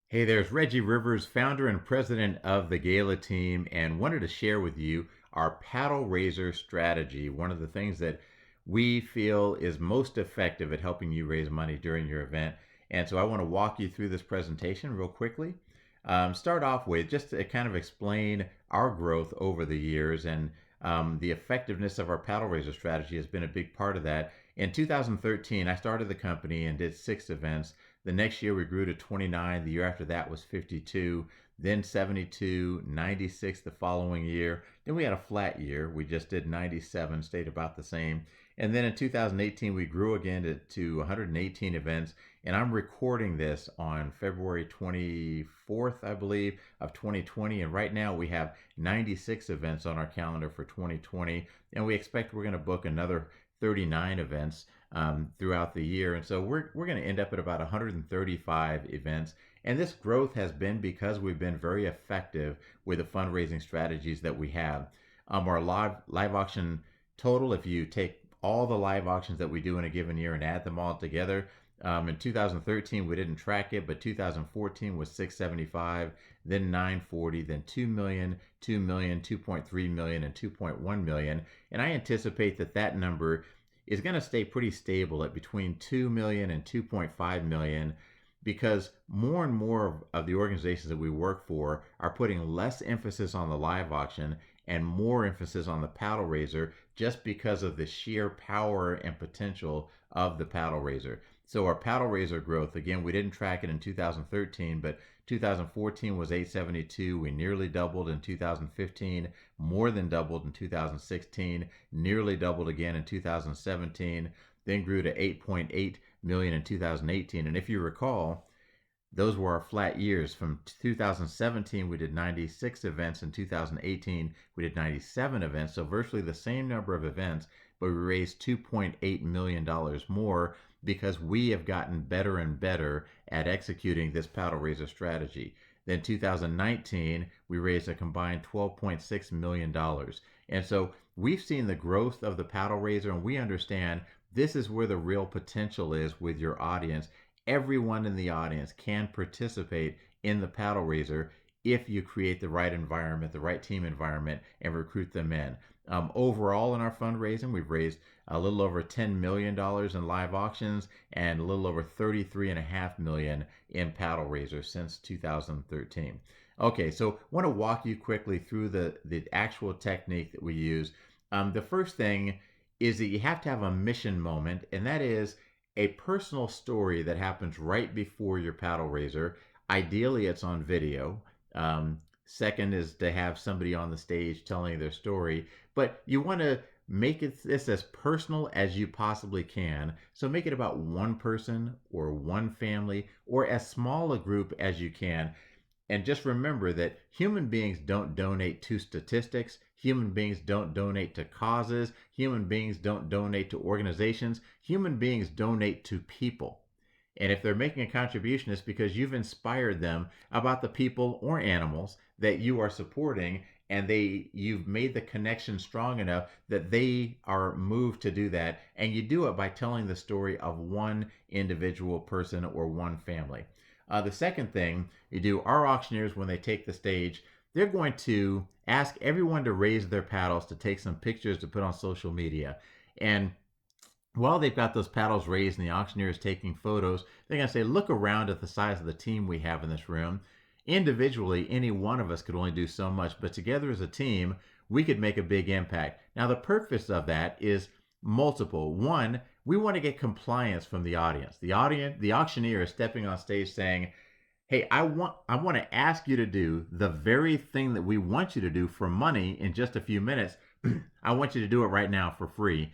Hey, there's Reggie Rivers, founder and president of the Gala team, and wanted to share with you our paddle raiser strategy. One of the things that we feel is most effective at helping you raise money during your event. And so I want to walk you through this presentation real quickly. Start off with just to kind of explain our growth over the years and the effectiveness of our paddle raiser strategy has been a big part of that. In 2013, I started the company and did 6 events. The next year we grew to 29. The year after that was 52, then 72, 96 the following year. Then we had a flat year. We just did 97, stayed about the same. And then in 2018, we grew again to 118 events. And I'm recording this on February 24th, I believe, of 2020. And right now we have 96 events on our calendar for 2020. And we expect we're going to book another 39 events throughout the year. And so we're going to end up at about 135 events. And this growth has been because we've been very effective with the fundraising strategies that we have. Our live auction total, if you take all the live auctions that we do in a given year and add them all together, in 2013 we didn't track it, but 2014 was 675, then 940, then 2 million, 2 million, 2.3 million, and 2.1 million. And I anticipate that that number is going to stay pretty stable at between 2 million and 2.5 million because more and more of the organizations that we work for are putting less emphasis on the live auction and more emphasis on the paddle raiser just because of the sheer power and potential of the paddle raiser. So our paddle raiser growth, again, we didn't track it in 2013, but 2014 was 872. We nearly doubled in 2015, more than doubled in 2016, nearly doubled again in 2017, then grew to 8.8 million in 2018. And if you recall, those were our flat years. From 2017, we did 96 events. In 2018, we did 97 events. So virtually the same number of events, but we raised $2.8 million more because we have gotten better and better at executing this paddle raiser strategy. Then 2019, we raised a combined $12.6 million. And so we've seen the growth of the paddle raiser, and we understand this is where the real potential is with your audience. Everyone in the audience can participate in the paddle raiser if you create the right environment, the right team environment, and recruit them in. Overall, in our fundraising, we've raised a little over $10 million in live auctions and a little over $33.5 million in paddle raisers since 2013. Okay, so I want to walk you quickly through the actual technique that we use. The first thing is that you have to have a mission moment, and that is a personal story that happens right before your paddle raiser. Ideally, it's on video. Second is to have somebody on the stage telling their story, but you want to make this as personal as you possibly can. So make it about one person or one family or as small a group as you can. And just remember that human beings don't donate to statistics. Human beings don't donate to causes. Human beings don't donate to organizations. Human beings donate to people. And if they're making a contribution, it's because you've inspired them about the people or animals that you are supporting, and you've made the connection strong enough that they are moved to do that. And you do it by telling the story of one individual person or one family. The second thing you do, our auctioneers, when they take the stage, they're going to ask everyone to raise their paddles to take some pictures to put on social media. And while they've got those paddles raised and the auctioneer is taking photos, they're going to say, look around at the size of the team we have in this room. Individually, any one of us could only do so much, but together as a team, we could make a big impact. Now, the purpose of that is multiple. One, we want to get compliance from the audience. The auctioneer is stepping on stage saying, hey, I want to ask you to do the very thing that we want you to do for money in just a few minutes. I want you to do it right now for free,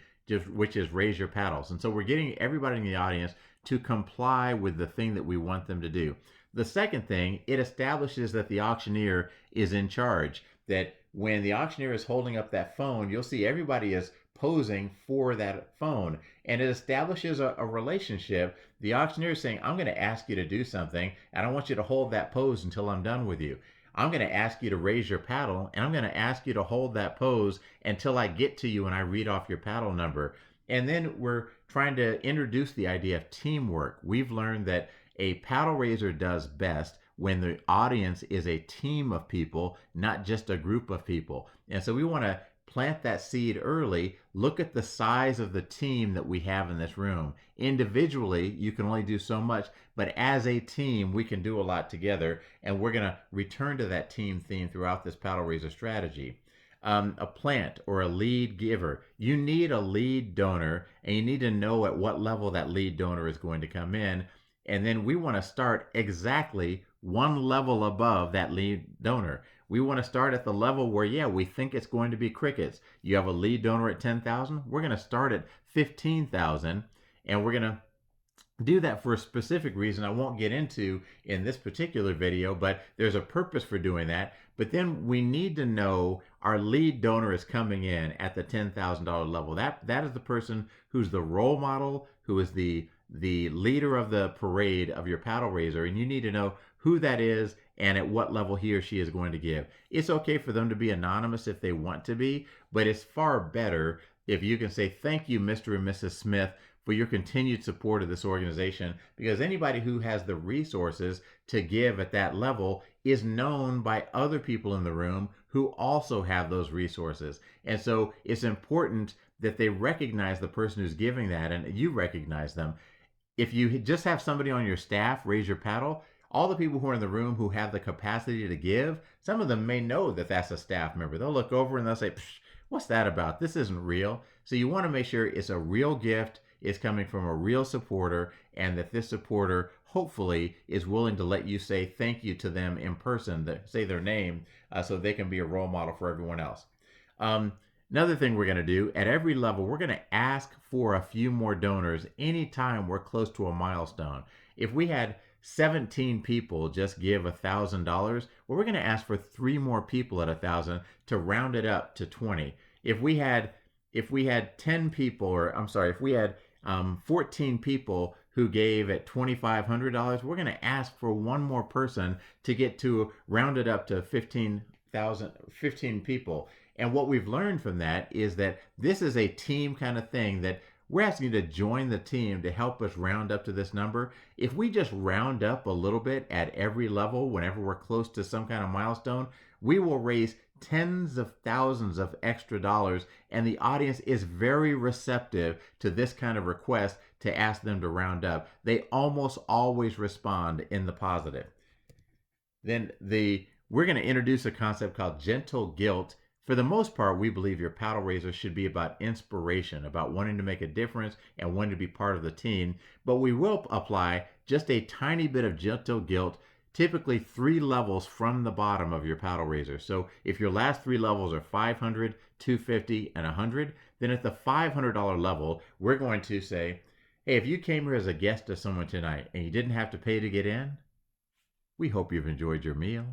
which is raise your paddles. And so we're getting everybody in the audience to comply with the thing that we want them to do. The second thing, it establishes that the auctioneer is in charge, that when the auctioneer is holding up that phone, you'll see everybody is posing for that phone, and it establishes a relationship. The auctioneer is saying, I'm going to ask you to do something, and I want you to hold that pose until I'm done with you. I'm going to ask you to raise your paddle, and I'm going to ask you to hold that pose until I get to you and I read off your paddle number. And then we're trying to introduce the idea of teamwork. We've learned that a paddle raiser does best when the audience is a team of people, not just a group of people. And so we want to plant that seed early. Look at the size of the team that we have in this room. Individually, you can only do so much, but as a team, we can do a lot together. And we're going to return to that team theme throughout this paddle raiser strategy. A plant or a lead giver. You need a lead donor, and you need to know at what level that lead donor is going to come in. And then we want to start exactly one level above that lead donor. We want to start at the level where, yeah, we think it's going to be crickets. You have a lead donor at 10,000. We're going to start at 15,000, and we're going to do that for a specific reason I won't get into in this particular video, but there's a purpose for doing that. But then we need to know our lead donor is coming in at the $10,000 level. That is the person who's the role model, who is the leader of the parade of your paddle raiser, and you need to know who that is and at what level he or she is going to give. It's okay for them to be anonymous if they want to be, but it's far better if you can say, thank you, Mr. and Mrs. Smith, for your continued support of this organization, because anybody who has the resources to give at that level is known by other people in the room who also have those resources. And so it's important that they recognize the person who's giving that, and you recognize them. If you just have somebody on your staff raise your paddle, all the people who are in the room who have the capacity to give, some of them may know that that's a staff member. They'll look over and they'll say, what's that about? This isn't real. So you want to make sure it's a real gift, is coming from a real supporter, and that this supporter hopefully is willing to let you say thank you to them in person, say their name, so they can be a role model for everyone else. Another thing we're going to do, at every level, we're going to ask for a few more donors anytime we're close to a milestone. If we had 17 people just give $1,000, well, we're going to ask for 3 more people at 1,000 to round it up to 20. If we had 10 people, or I'm sorry, if we had 14 people who gave at $2,500, we're going to ask for one more person to get to round it up to 15 people. And what we've learned from that is that this is a team kind of thing, that we're asking you to join the team to help us round up to this number. If we just round up a little bit at every level whenever we're close to some kind of milestone, we will raise tens of thousands of extra dollars, and the audience is very receptive to this kind of request to ask them to round up. They almost always respond in the positive. Then we're going to introduce a concept called gentle guilt. For the most part, we believe your paddle raiser should be about inspiration, about wanting to make a difference and wanting to be part of the team. But we will apply just a tiny bit of gentle guilt, typically 3 levels from the bottom of your paddle raiser. So if your last 3 levels are 500, 250, and 100, then at the $500 level, we're going to say, hey, if you came here as a guest of someone tonight and you didn't have to pay to get in, we hope you've enjoyed your meal.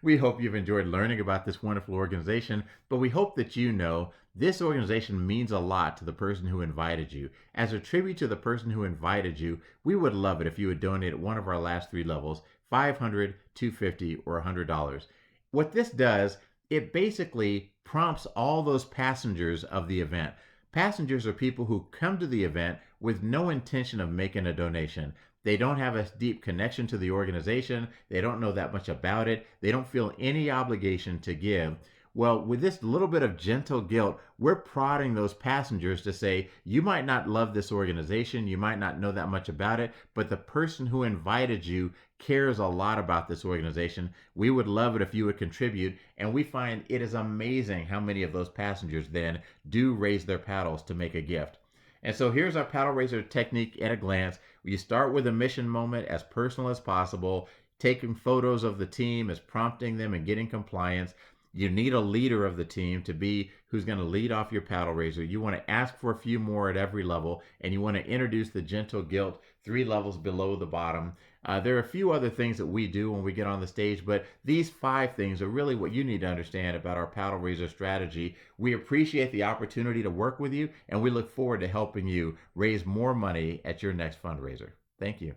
We hope you've enjoyed learning about this wonderful organization, but we hope that you know this organization means a lot to the person who invited you. As a tribute to the person who invited you, we would love it if you would donate at one of our last 3 levels, $500, $250, or $100. What this does, it basically prompts all those passengers of the event. Passengers are people who come to the event with no intention of making a donation. They don't have a deep connection to the organization. They don't know that much about it. They don't feel any obligation to give. Well, with this little bit of gentle guilt, we're prodding those passengers to say, you might not love this organization, you might not know that much about it, but the person who invited you cares a lot about this organization. We would love it if you would contribute, and we find it is amazing how many of those passengers then do raise their paddles to make a gift. And so here's our paddle raiser technique at a glance. You start with a mission moment as personal as possible, taking photos of the team as prompting them and getting compliance. You need a leader of the team to be who's going to lead off your paddle raiser. You want to ask for a few more at every level, and you want to introduce the gentle guilt 3 levels below the bottom. There are a few other things that we do when we get on the stage, but these 5 things are really what you need to understand about our paddle raiser strategy. We appreciate the opportunity to work with you, and we look forward to helping you raise more money at your next fundraiser. Thank you.